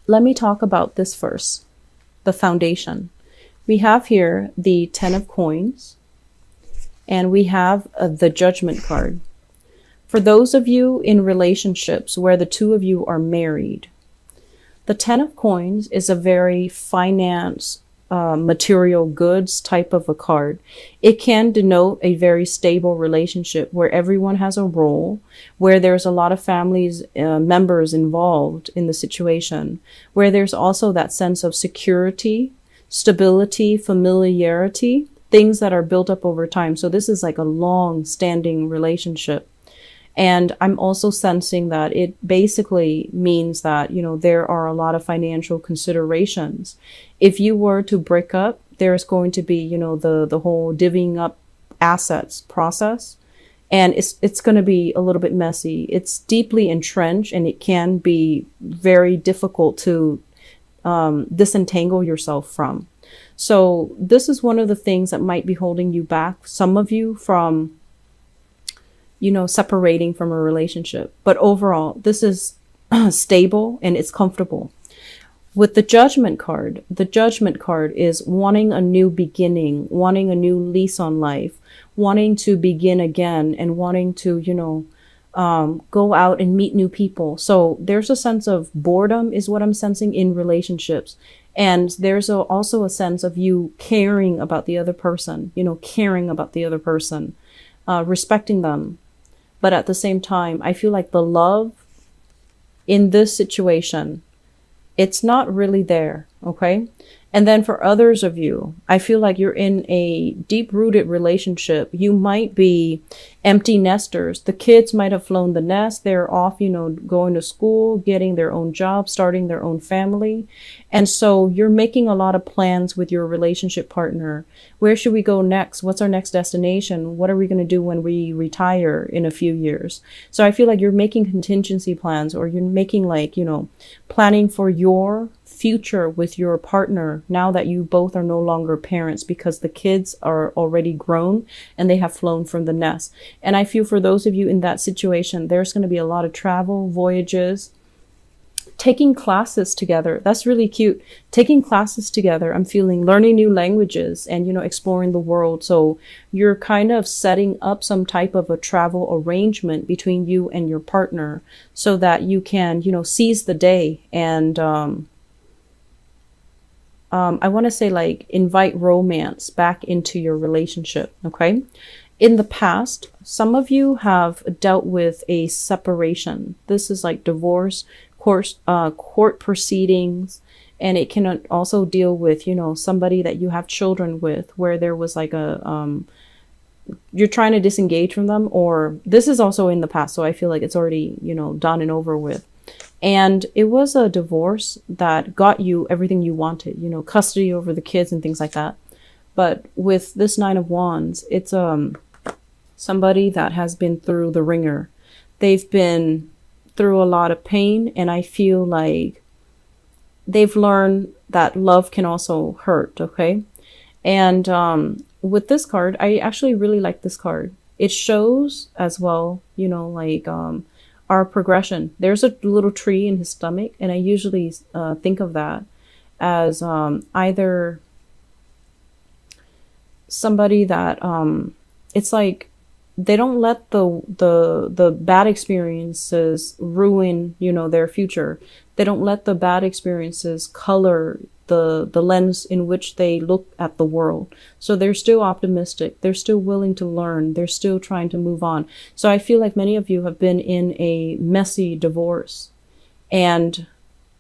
let me talk about this first, the foundation. We have here the 10 of coins, and we have the Judgment card. For those of you in relationships where the two of you are married, the 10 of coins is a very finance, material goods type of a card. It can denote a very stable relationship where everyone has a role, where there's a lot of families, members involved in the situation, where there's also that sense of security, stability, familiarity, things that are built up over time. So this is like a long standing relationship. And I'm also sensing that it basically means that, there are a lot of financial considerations. If you were to break up, there's going to be, the whole divvying up assets process. And it's going to be a little bit messy. It's deeply entrenched, and it can be very difficult to disentangle yourself from. So this is one of the things that might be holding you back, some of you, from separating from a relationship. But overall, this is stable and it's comfortable. With the Judgment card is wanting a new beginning, wanting a new lease on life, wanting to begin again, and wanting to, go out and meet new people. So there's a sense of boredom is what I'm sensing in relationships. And there's also a sense of you caring about the other person, respecting them. But at the same time, I feel like the love in this situation, it's not really there. Okay. And then for others of you, I feel like you're in a deep-rooted relationship. You might be empty nesters. The kids might have flown the nest. They're off, going to school, getting their own job, starting their own family. And so you're making a lot of plans with your relationship partner. Where should we go next? What's our next destination? What are we going to do when we retire in a few years? So I feel like you're making contingency plans, or you're making planning for your future with your partner now that you both are no longer parents, because the kids are already grown and they have flown from the nest. And I feel for those of you in that situation, there's going to be a lot of travel, voyages, taking classes together. That's really cute. Taking classes together. I'm feeling learning new languages and, exploring the world. So you're kind of setting up some type of a travel arrangement between you and your partner so that you can, seize the day and, I want to say invite romance back into your relationship. Okay. In the past, some of you have dealt with a separation. This is like divorce, court proceedings. And it can also deal with, somebody that you have children with, where there was like you're trying to disengage from them, or this is also in the past. So I feel like it's already, done and over with. And it was a divorce that got you everything you wanted, custody over the kids and things like that. But with this 9 of Wands, it's somebody that has been through the ringer. They've been through a lot of pain, and I feel like they've learned that love can also hurt, okay? And with this card, I actually really like this card. It shows as well, our progression. There's a little tree in his stomach, and I usually think of that as either somebody that it's like they don't let the bad experiences ruin, their future. They don't let the bad experiences color the lens in which they look at the world. So they're still optimistic. They're still willing to learn. They're still trying to move on. So I feel like many of you have been in a messy divorce. And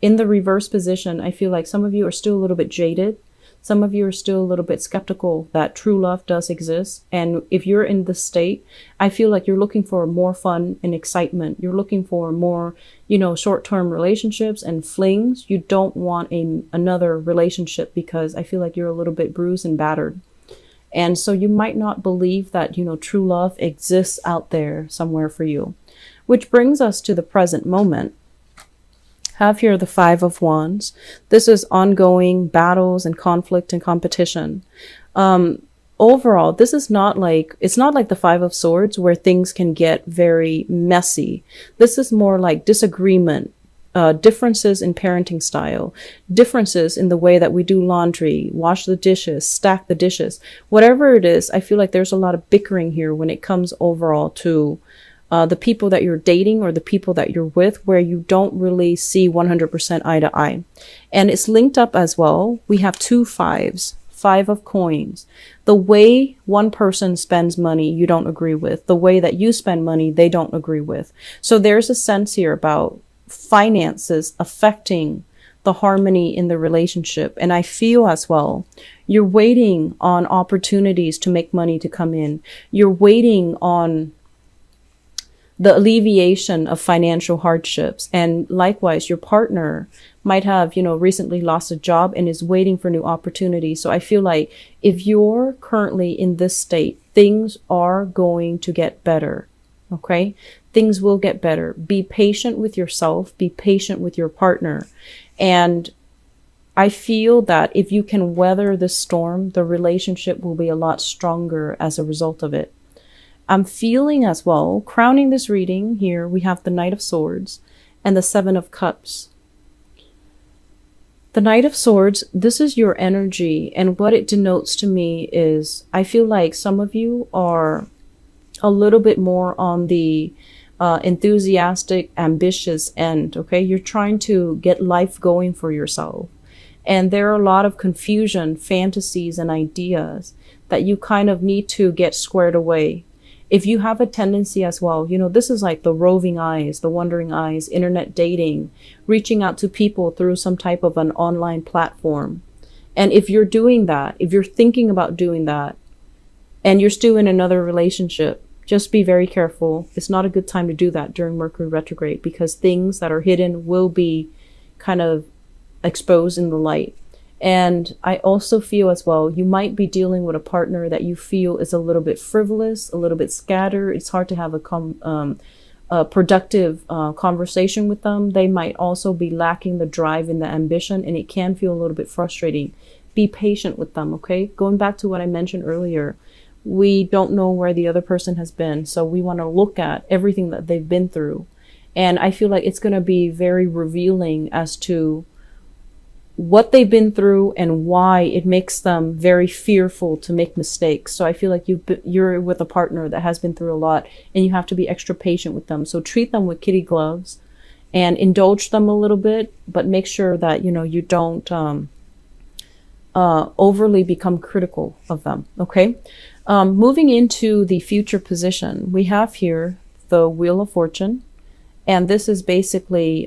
in the reverse position, I feel like some of you are still a little bit jaded. Some of you are still a little bit skeptical that true love does exist. And if you're in this state, I feel like you're looking for more fun and excitement. You're looking for more, short-term relationships and flings. You don't want another relationship because I feel like you're a little bit bruised and battered. And so you might not believe that, true love exists out there somewhere for you. Which brings us to the present moment. Have here the 5 of Wands. This is ongoing battles and conflict and competition. Overall, this is it's not like the 5 of Swords where things can get very messy. This is more like disagreement, differences in parenting style, differences in the way that we do laundry, wash the dishes, stack the dishes, whatever it is. I feel like there's a lot of bickering here when it comes overall to the people that you're dating or the people that you're with, where you don't really see 100% eye to eye. And it's linked up as well. We have 2 5s, 5 of coins. The way one person spends money, you don't agree with. The way that you spend money, they don't agree with. So there's a sense here about finances affecting the harmony in the relationship. And I feel as well, you're waiting on opportunities to make money to come in. You're waiting on the alleviation of financial hardships. And likewise, your partner might have, recently lost a job and is waiting for new opportunities. So I feel like if you're currently in this state, things are going to get better. Okay? Things will get better. Be patient with yourself. Be patient with your partner. And I feel that if you can weather the storm, the relationship will be a lot stronger as a result of it. I'm feeling as well, crowning this reading here, we have the Knight of Swords and the 7 of Cups. The Knight of Swords, this is your energy. And what it denotes to me is, I feel like some of you are a little bit more on the enthusiastic, ambitious end. Okay. You're trying to get life going for yourself. And there are a lot of confusion, fantasies, and ideas that you kind of need to get squared away. If you have a tendency as well, this is like the roving eyes, the wandering eyes, internet dating, reaching out to people through some type of an online platform. And if you're doing that, if you're thinking about doing that, and you're still in another relationship, just be very careful. It's not a good time to do that during Mercury retrograde, because things that are hidden will be kind of exposed in the light. And I also feel as well, you might be dealing with a partner that you feel is a little bit frivolous, a little bit scattered. It's hard to have a productive conversation with them. They might also be lacking the drive and the ambition, and it can feel a little bit frustrating. Be patient with them, okay? Going back to what I mentioned earlier, we don't know where the other person has been, so we want to look at everything that they've been through. And I feel like it's going to be very revealing as to what they've been through and why it makes them very fearful to make mistakes. So I feel like you're with a partner that has been through a lot, and you have to be extra patient with them. So treat them with kitty gloves and indulge them a little bit, but make sure that, you don't overly become critical of them. Okay. Moving into the future position, we have here the Wheel of Fortune. And this is basically,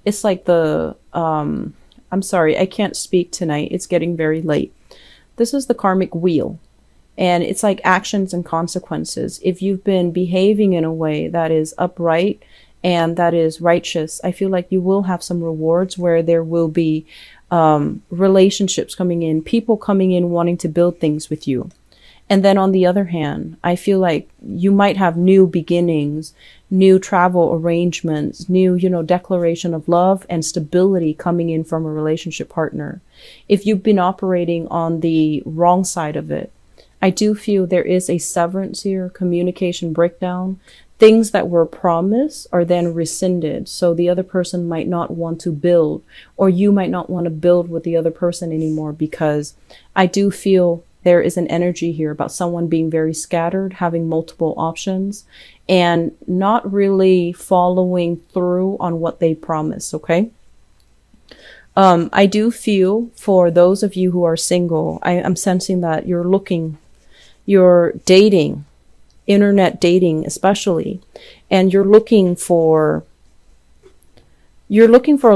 it's like the, I'm sorry, I can't speak tonight. It's getting very late. This is the karmic wheel, and it's like actions and consequences. If you've been behaving in a way that is upright and that is righteous, I feel like you will have some rewards where there will be relationships coming in, people coming in wanting to build things with you. And then on the other hand, I feel like you might have new beginnings, new travel arrangements, new, declaration of love and stability coming in from a relationship partner. If you've been operating on the wrong side of it, I do feel there is a severance here, communication breakdown. Things that were promised are then rescinded. So the other person might not want to build, or you might not want to build with the other person anymore, because I do feel there is an energy here about someone being very scattered, having multiple options, and not really following through on what they promise, okay? I do feel for those of you who are single, I'm sensing that you're dating, internet dating especially, and you're looking for a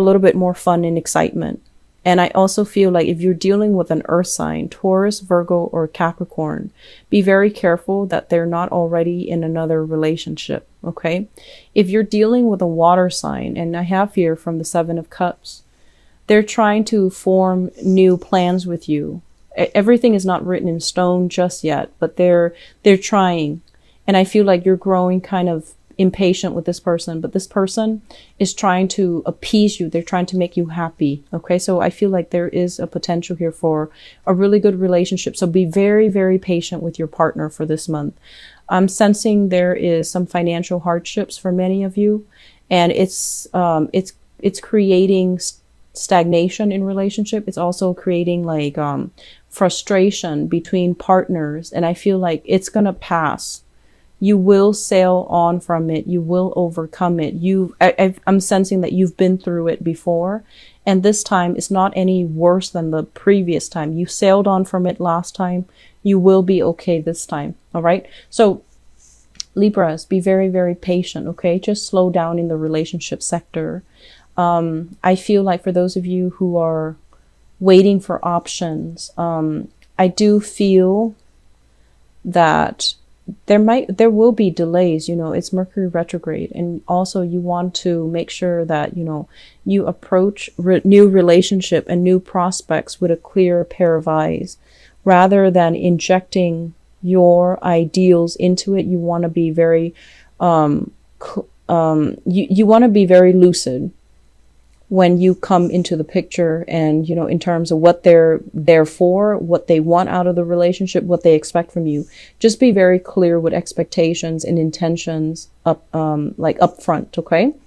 little bit more fun and excitement. And I also feel like if you're dealing with an earth sign, Taurus, Virgo, or Capricorn, be very careful that they're not already in another relationship, okay? If you're dealing with a water sign, and I have here from the 7 of Cups, they're trying to form new plans with you. Everything is not written in stone just yet, but they're trying. And I feel like you're growing kind of impatient with this person, but this person is trying to appease you. They're trying to make you happy. Okay. So I feel like there is a potential here for a really good relationship. So be very, very patient with your partner for this month. I'm sensing there is some financial hardships for many of you, and it's creating stagnation in relationship. It's also creating like frustration between partners, and I feel like it's gonna pass. You will sail on from it. You will overcome it. I'm sensing that you've been through it before, and this time it's not any worse than the previous time. You sailed on from it last time. You will be okay this time. All right. So Libras, be very, very patient. Okay. Just slow down in the relationship sector. I feel like for those of you who are waiting for options, I do feel that there will be delays. You know, it's Mercury retrograde, and also you want to make sure that, you know, you approach new relationship and new prospects with a clear pair of eyes, rather than injecting your ideals into it. You want to be very, you want to be very lucid when you come into the picture, and, you know, in terms of what they're there for, what they want out of the relationship, what they expect from you. Just be very clear with expectations and intentions like up front, okay?